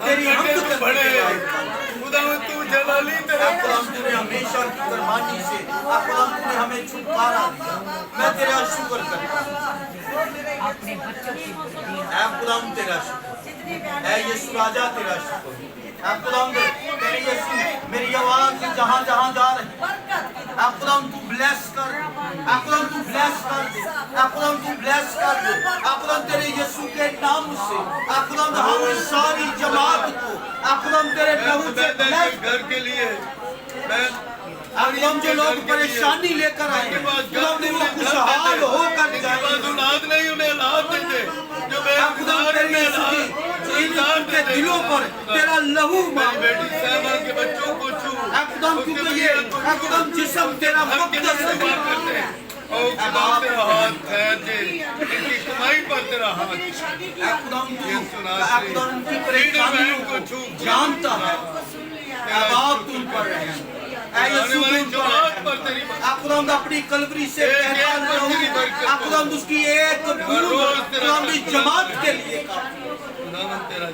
تیری حمد کرتے ہیں خداوند تو جلالی تیرا خداوند تو نے ہمیشہ کی فرمانی سے خداوند تو نے ہمیں چھٹکارا دیا میں تیرا شکر کرتا ہوں اے خداوند تیرا شکر اے یسوع راجا تیرا شکر اے خداوند تیرے یسوع میری آواز جہاں جہاں جا رہی اے خداوند تو بلیس کر اے خداوند تو بلیس کر دے اے خداوند تو بلیس کر دے اے خداوند تیرے یسوع کے نام سے اے خداوند ہم ساری جماعت کو اے خداوند تیرے لہو سے بلیس گھر کے لیے میں خداوند جو لوگ پریشانی لے کر آئے ہیں خداوند وہ خوشحال ہو کر جائیں اولاد نہیں انہیں اولاد دے دے جو میں خداوند تیری یسوع ان کے دلوں پر تیرا لہو مار بیٹی صاحبہ کے بچوں کو چھو اے خداوند کیونکہ یہ اے خداوند جسم تیرا مقدس ہے اور خدا تیرا ہاتھ ہے جی ان کی کمائی پر تیرا ہاتھ اے خداوند کی پریشانیوں کو جانتا ہے اے باپ تم پر رحم اے یسوع تم پر رحم اے خداوند اپنی کلوری سے کہتا لہو اے خداوند اس کی ایک بوند خداوند جماعت کے لیے خداوند تیرا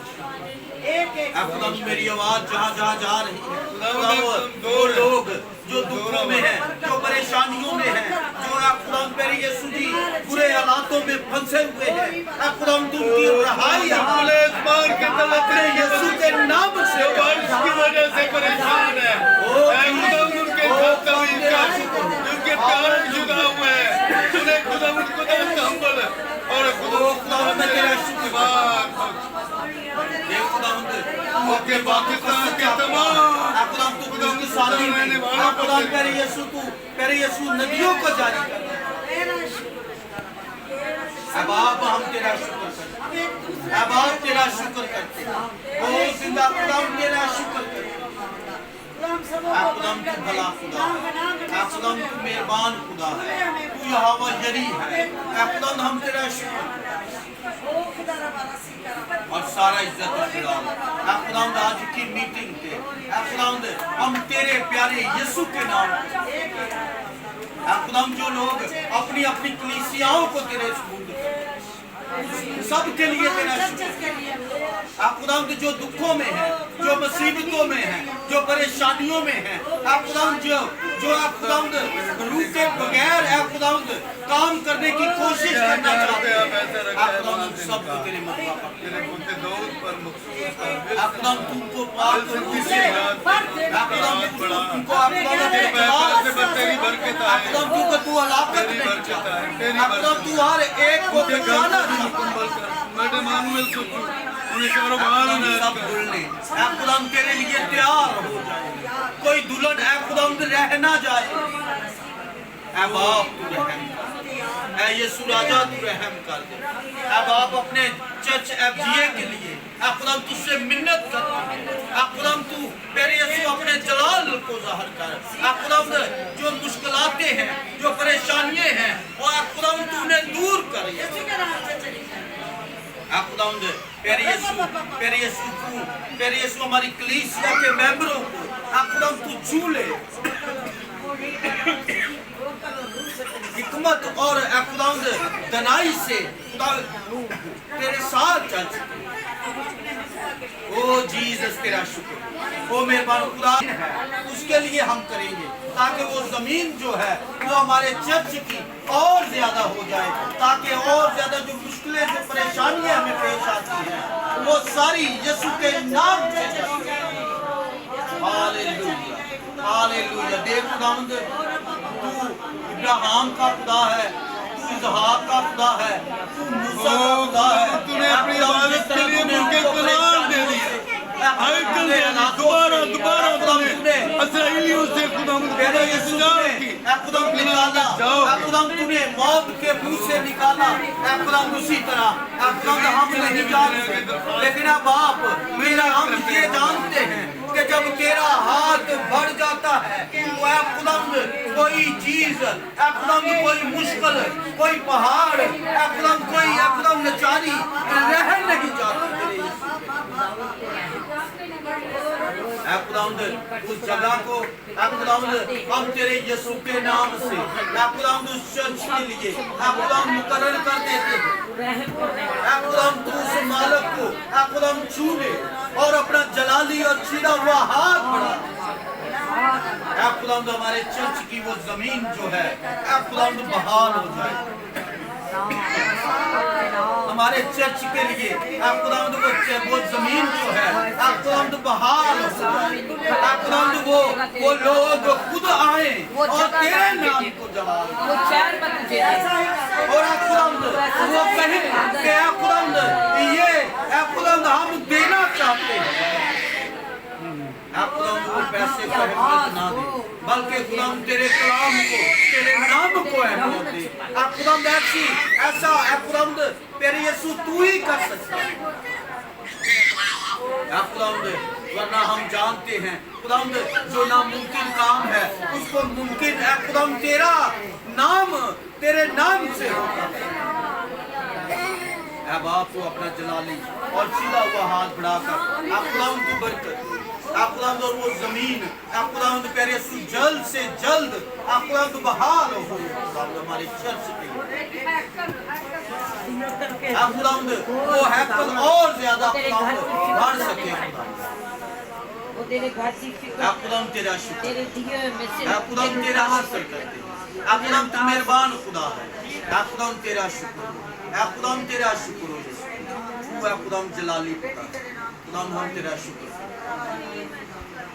اے خداوند میری آواز جہاں جہاں جا رہی ہے خداوند وہ لوگ جو دکھوں میں ہیں جو پریشانیوں میں ہیں جو اے خداوند میرے یسوع جی برے حالاتوں میں پھنسے ہوئے ہیں اے خداوند ان کی رہائی اپنے یسوع کے نام سے بارش کی وجہ سے پریشان ہے اے خداوند ان کے خطاوی کا ان کے پیار جدا ہوئے ہیں انہیں خداوند تحمل اور خداوند میں تیرا شکر اے خداوند کہ پاکستان کے تمام اے خداوند تو خداوند کی سالی اے خداوند میرے یسوع تو میرے یسوع ندیوں کو جاری کر اے باپ ہم تیرا شکر کرتے ہیں اے باپ تیرا شکر کرتے ہیں او زندہ خداوند تیرا شکر کرتے ہیں اے خداوند تو بھلا خدا ہے اے خداوند تو مہربان خدا ہے تو یہوہ جری ہے اے خداوند ہم تیرا شکر اور سارا عزت و جلال اے خداوند آج کی میٹنگ کے اے خداوند ہم تیرے پیارے یسوع کے نام اے خداوند جو لوگ اپنی اپنی کلیسیاؤں کو تیرے سپرد کرتے ہیں سب کے لیے تیرا شکر اے خداوند جو دکھوں میں ہیں جو مصیبتوں میں ہیں جو پریشانیوں میں ہیں اے خداوند جو اے خداوند روح کے بغیر اے خداوند کام کرنے کی کوشش کرنا چاہتے ہیں اے خداوند سب کو تیرے مقبہ اے خداوند تم کو پاک روح سے اے خداوند تم کو اے خداوند تیری برکت اے خداوند تم کو تو ہلاکت نہیں چاہتا اے خداوند تو ہر ایک کو بچانا چاہتا میڈم آنویل سوچو انہیں کاروبار سب دلنے اے خداوند تیرے لیے تیار ہو جائے کوئی دلہن اے خداوند رہ نہ جائے اے باپ تو رحم کر اے یسوع راجا تو رحم کر دے اے باپ اپنے چرچ ایف جی اے کے لیے اے خداوند تجھ سے منت کرتا ہوں اے خداوند تو میرے یسوع اپنے جلال کو ظاہر کر اے خداوند جو مشکلاتیں ہیں جو پریشانیاں ہیں وہ اے خداوند تو انہیں دور کر اے خداوند پیارے یسوع ہماری کلیسیا کے ممبروں کو اے خداوند تو چھو لے حکمت اور اے خداوند دنائی سے تیرے ساتھ چل سکے او جیزس تیرا شکر او مہربان خدا اس کے لیے ہم کریں گے تاکہ وہ زمین جو ہے وہ ہمارے چرچ کی اور زیادہ ہو جائے تاکہ اور زیادہ جو مشکلیں جو پریشانیاں ہمیں پیش آتی ہیں وہ ساری یسوع کے نام سے جائے ہاللویا ہاللویا دیکھ خداوند تو ابراہیم کا خدا ہے تو اسحاق کا خدا ہے تو موسیٰ کا خدا ہے تو نے اپنی عبادت کے لیے ملک کلام دے دیا ہائیکل دے دیا دوبارہ تم نے اسرائیلیوں سے خداوند میرے یسوع نے اے خداوند نکالا اے خداوند تو نے موت کے منہ سے نکالا اے خداوند اسی طرح اے خداوند ہم نہیں جانتے لیکن اے باپ میرا ہم یہ جانتے ہیں کہ جب تیرا ہاتھ بڑھ جاتا ہے تو اے خداوند کوئی چیز اے خداوند کوئی مشکل کوئی پہاڑ اے خداوند کوئی اے خداوند نچاری رہ نہیں جاتا اے خداوند اس جگہ کو اے خداوند ہم تیرے یسوع کے نام سے اے خداوند اس چرچ کے لیے اے خداوند مقرر کر دیتے ہیں اے خداوند تو اس مالک کو اے خداوند چھو لے اور اپنا جلالی اور چھڑا ہوا ہاتھ بڑھا اے خداوند ہمارے چرچ کی وہ زمین جو ہے اے خداوند بحال ہو جائے ہمارے چرچ کے لیے اے خداوند وہ زمین جو ہے اے خداوند بحال ہو جائے اے خداوند وہ لوگ خود آئیں اور تیرے نام کو جلالیں اور اے خداوند وہ کہیں کہ اے خداوند اے خداوند ہم دینا چاہتے ہیں اے خداوند وہ پیسے کو اہمیت نہ دے بلکہ خداوند تیرے کلام کو تیرے نام کو اہمیت دے اے خداوند ایسا اے خداوند تیرے یسوع تو ہی کر سکتا ہے اے خداوند ورنہ ہم جانتے ہیں خداوند جو ناممکن کام ہے اس کو ممکن اے خداوند تیرا نام تیرے نام سے ہوتا ہے اے باپ کو اپنا جلالی اور سیدھا ہوا ہاتھ بڑھا کر اے خداوند کی برکت اے خداوند اور وہ زمین اے خداوند پیارے یسوع جلد سے جلد اے خداوند بحال ہو خداوند ہماری چرچ کے اے خداوند وہ ہیکل اور زیادہ خداوند بڑھ سکے اے خداوند تیرا شکر اے خداوند تیرا شکر کرتے اے خداوند تو مہربان خدا ہے اے خداوند تیرا شکر اے خداوند تیرا شکر ہو تو اے خداوند جلالی پتا خداوند ہم تیرا شکر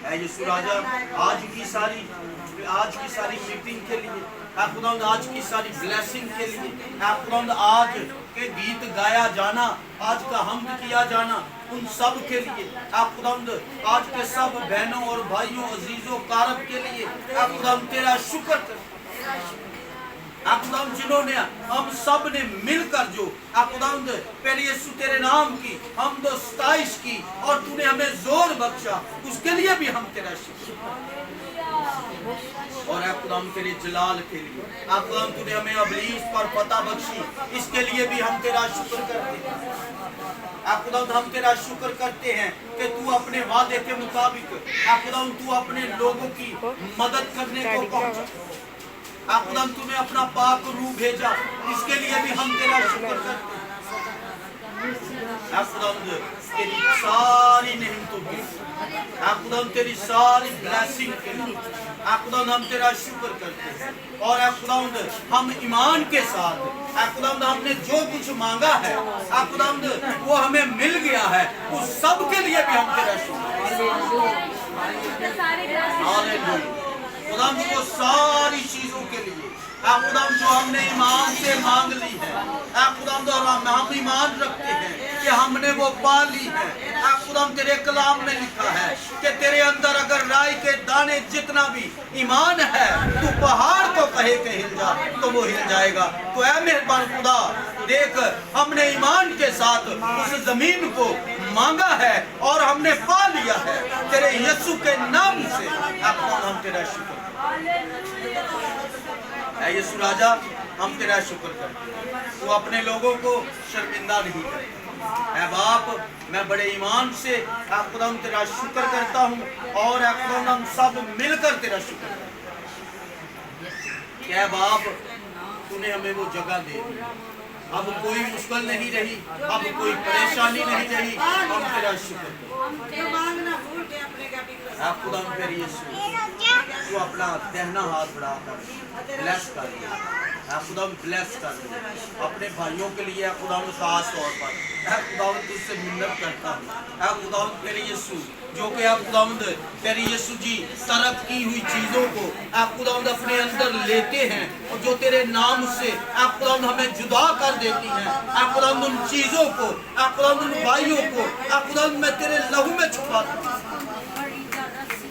اے یسوع راجہ آج کی ساری میٹنگ کے لیے اے خداوند آج کی ساری بلیسنگ کے لیے اے خداوند آج کے گیت گایا جانا آج کا حمد کیا جانا ان سب کے لیے اے خداوند آج کے سب بہنوں اور بھائیوں عزیزوں قارب کے لیے اے خداوند تیرا شکر کرتے اے خداوند جنہوں نے ہم سب نے مل کر جو اے خداوند پہلے یسوع تیرے نام کی حمد و ستائش کی اور تو نے ہمیں زور بخشا اس کے لیے بھی ہم تیرا شکر اور اے خداوند تیرے جلال کے لیے اے خداوند تو نے ہمیں ابلیس پر فتح بخشی اس کے لیے بھی ہم تیرا شکر کرتے ہیں اے خداوند ہم تیرا شکر کرتے ہیں کہ تو اپنے وعدے کے مطابق اے خداوند تو اپنے لوگوں کی مدد کرنے کو پہنچا اے خداوند تو نے اپنا پاک روح بھیجا اس کے لیے بھی ہم تیرا شکر کرتے ہیں اے خداوند تیری ساری نعمتوں کے اے خداوند تیری ساری بلیسنگ کے لیے اے خداوند ہم تیرا شکر کرتے ہیں اور اے خداوند ہم ایمان کے ساتھ اے خداوند ہم نے جو کچھ مانگا ہے اے خداوند وہ ہمیں مل گیا ہے اس سب کے لیے بھی ہم تیرا شکر کرتے ہیں ہاللویا خداوند وہ ساری چیزوں کے لیے اے خداوند جو ہم نے ایمان سے مانگ لی ہے اے خداوند اور ہم ایمان رکھتے ہیں کہ ہم نے وہ پا لی ہے اے خداوند تیرے کلام میں لکھا ہے کہ تیرے اندر اگر رائی کے دانے جتنا بھی ایمان ہے تو پہاڑ کو کہے کہ ہل جا تو وہ ہل جائے گا تو اے مہربان خدا دیکھ ہم نے ایمان کے ساتھ اس زمین کو مانگا ہے اور ہم نے پا لیا ہے تیرے یسوع کے نام سے اے خداوند ہم تیرا شکر اے یسوع راجہ ہم تیرا شکر کرتے ہیں تو اپنے لوگوں کو شرمندہ نہیں کرتے اے باپ میں بڑے ایمان سے اے خداوند تیرا شکر کرتا ہوں اور اے خداوند ہم سب مل کر تیرا شکر کرتے ہیں کہ اے باپ تو نے ہمیں وہ جگہ دے دی اب کوئی مشکل نہیں رہی اب کوئی پریشانی نہیں رہی ہم تیرا شکر کرتے ہیں اے خداوند تیری یسوع تو اپنا دہنا ہاتھ بڑھا کر بلیس کر دے اے خداوند بلیس کر دے اپنے بھائیوں کے لیے اے خداوند خاص طور پر اے خداوند تجھ سے منت کرتا ہوں اے خداوند تیرے یسوع جو کہ اے خداوند تیرے یسوع جی ترک کی ہوئی چیزوں کو اے خداوند اپنے اندر لیتے ہیں اور جو تیرے نام سے اے خداوند ہمیں جدا کر دیتی ہیں اے خداوند ان چیزوں کو اے خداوند ان بھائیوں کو اے خداوند میں تیرے لہو میں چھپاتا ہوں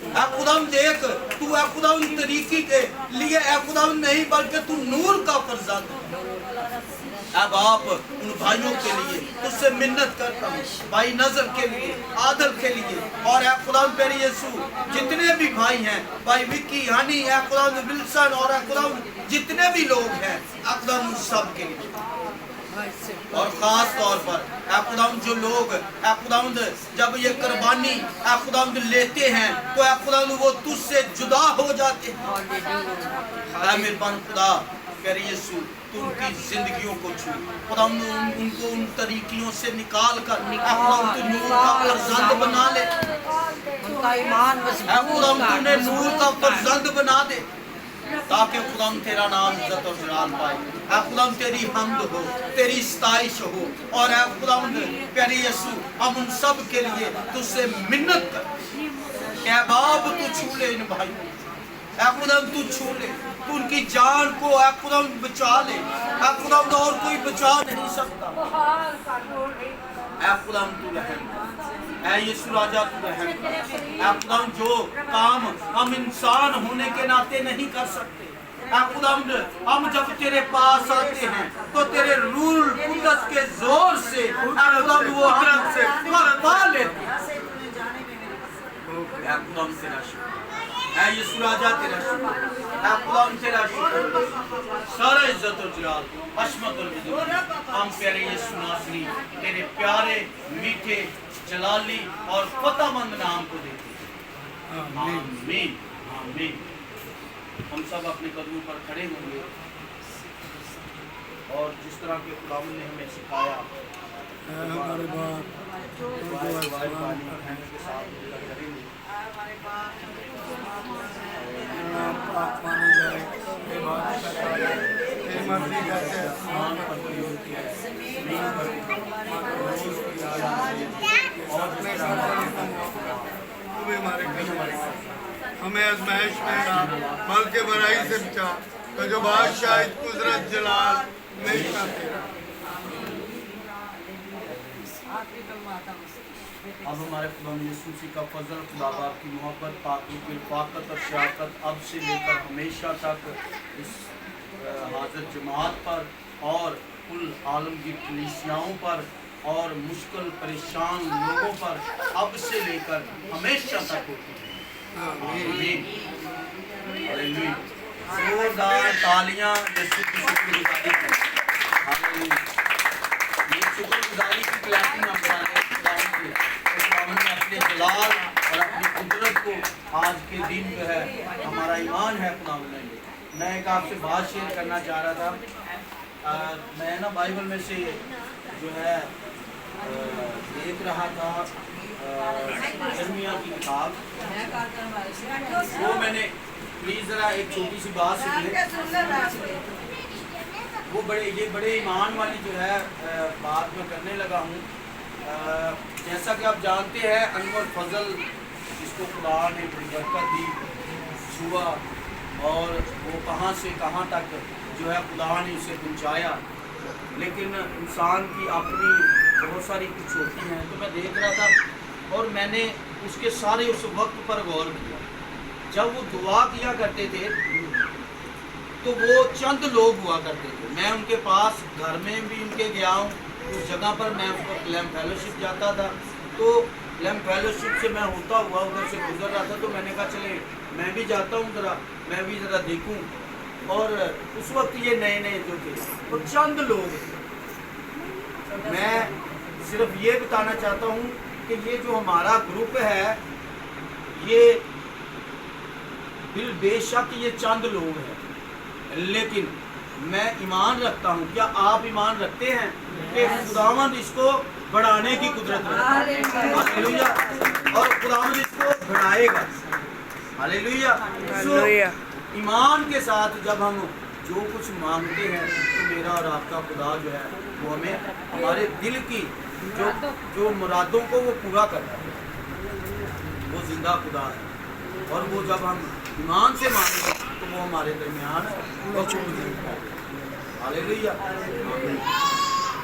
اے خداوند دیکھ تو اے خداوند طریقے کے لیے اے خداوند نہیں بلکہ تو نور کا فرزند ہے اے باپ ان بھائیوں کے لیے تجھ سے منت کرتا ہوں بھائی نظر کے لیے عادل کے لیے اور اے خداوند پیارے یسوع جتنے بھی بھائی ہیں بھائی وکی ہنی اے خداوند ولسن اور اے خداوند جتنے بھی لوگ ہیں اے خداوند ان سب کے لیے اور خاص طور پر اے خداوند جو لوگ اے خداوند جب یہ قربانی اے خداوند لیتے ہیں تو اے خداوند وہ تجھ سے جدا ہو جاتے ہیں. اے مہربان خدا پیارے یسوع تو ان کی زندگیوں کو چھو خداوند ان کو ان طریقوں سے نکال کر اے خداوند تو نور کا فرزند بنا لے. ان کا ایمان اے خداوند تو انہیں نور کا فرزند بنا دے تاکہ خداوند تیرا نام عزت اور جلال پائے. اے خداوند تیری حمد ہو تیری ستائش ہو. اور اے خداوند پیارے یسوع ہم ان سب کے لیے تجھ سے منت کر اے باپ تو چھو لے ان بھائیوں اے خداوند تو چھو لے تو ان کی جان کو اے خداوند بچا لے. اے خداوند اور کوئی بچا نہیں سکتا. اے خداوند تو رحم اے یسوع راجا تو رحم اے خداوند جو کام ہم انسان ہونے کے ناطے نہیں کر سکتے اے خداوند ہم جب تیرے پاس آتے ہیں تو تیرے روح القدس کے زور سے اے خداوند وہ ہم سے کروا لیتے ہیں. اے خداوند تیرا شکر اے یسوع راجا تیرا شکر اے خداوند تیرا شکر. سارا عزت و جلال عظمت اور بزرگی ہم پیارے یسوع ناصری تیرے پیارے میٹھے جلالی اور فتح مند نام کو دیتے ہیں. آمین آمین. ہم سب اپنے قدموں پر کھڑے ہوں گے اور جس طرح کے خداوند نے ہمیں سکھایا ہمارے باپ دعائیں پانی کے ساتھ مل کر کریں گے. پاک مانا جائے یہ بات تیری مرضی جیسے آسمان پر بھی ہوتی ہے زمین پر بھی روز کی آج اور اپنے تو بھی ہمارے گھر ہمیں ازمائش میں نہ بلکہ برائی سے بچا تو جو بادشاہ قدرت جلال ہمیشہ تیرا. اب ہمارے خداوند یسوع مسیح کا فضل خدا باپ کی محبت پاک روح کی رفاقت اور شراکت اب سے لے کر ہمیشہ تک اس حاضر جماعت پر اور کل عالم کی کلیسیاؤں پر اور مشکل پریشان لوگوں پر اب سے لے کر ہمیشہ تک ہوتی ہے. آمین. ہاللیلویہ. زوردار تالیاں یسوع کی شکر گزاری کریں. ہاللیلویہ. یہ شکر گزاری کی کلاسی میں ہم خداوند نے اپنے جلال اور اپنی قدرت کو آج کے دن جو ہے ہمارا ایمان ہے خداوند نے. میں ایک آپ سے بات شیئر کرنا چاہ رہا تھا. میں نا بائبل میں سے جو ہے دیکھ رہا تھا ارمیا کی کتاب. وہ میں نے پلیز ذرا ایک چھوٹی سی بات سن لیں. وہ یہ بڑے ایمان والی جو ہے بات میں کرنے لگا ہوں. جیسا کہ آپ جانتے ہیں انور فضل جس کو خدا نے بڑی برکت دی چھوا اور وہ کہاں سے کہاں تک جو ہے خدا نے اسے پہنچایا. لیکن انسان کی اپنی بہت ساری کچھ ہوتی ہیں. تو میں دیکھ رہا تھا اور میں نے اس کے سارے اس وقت پر غور کیا. جب وہ دعا کیا کرتے تھے تو وہ چند لوگ ہوا کرتے تھے. میں ان کے پاس گھر میں بھی ان کے گیا ہوں. اس جگہ پر میں اس وقت لیمپ فیلوشپ جاتا تھا تو لیمپ فیلوشپ سے میں ہوتا ہوا ادھر سے گزر رہا تھا تو میں نے کہا چلے میں بھی جاتا ہوں ذرا میں بھی ذرا دیکھوں. اور اس وقت یہ نئے نئے جو تھے وہ چند لوگ تھے. میں صرف یہ بتانا چاہتا ہوں کہ یہ جو ہمارا گروپ ہے یہ بے شک یہ چند لوگ ہیں. لیکن میں ایمان رکھتا ہوں. کیا آپ ایمان رکھتے ہیں کہ خداوند اس کو بڑھانے کی قدرت رکھتا ہے؟ ہاللیلویہ. اور خداوند اس کو بڑھائے گا. ہاللیلویہ. ایمان کے ساتھ جب ہم جو کچھ مانگتے ہیں تو میرا اور آپ کا خدا جو ہے وہ ہمیں ہمارے دل کی جو مرادوں کو وہ پورا کرتا ہے. وہ زندہ خدا ہے اور وہ جب ہم ایمان سے مانگیں تو وہ ہمارے درمیان موجود ہے. ہاللیلویہ.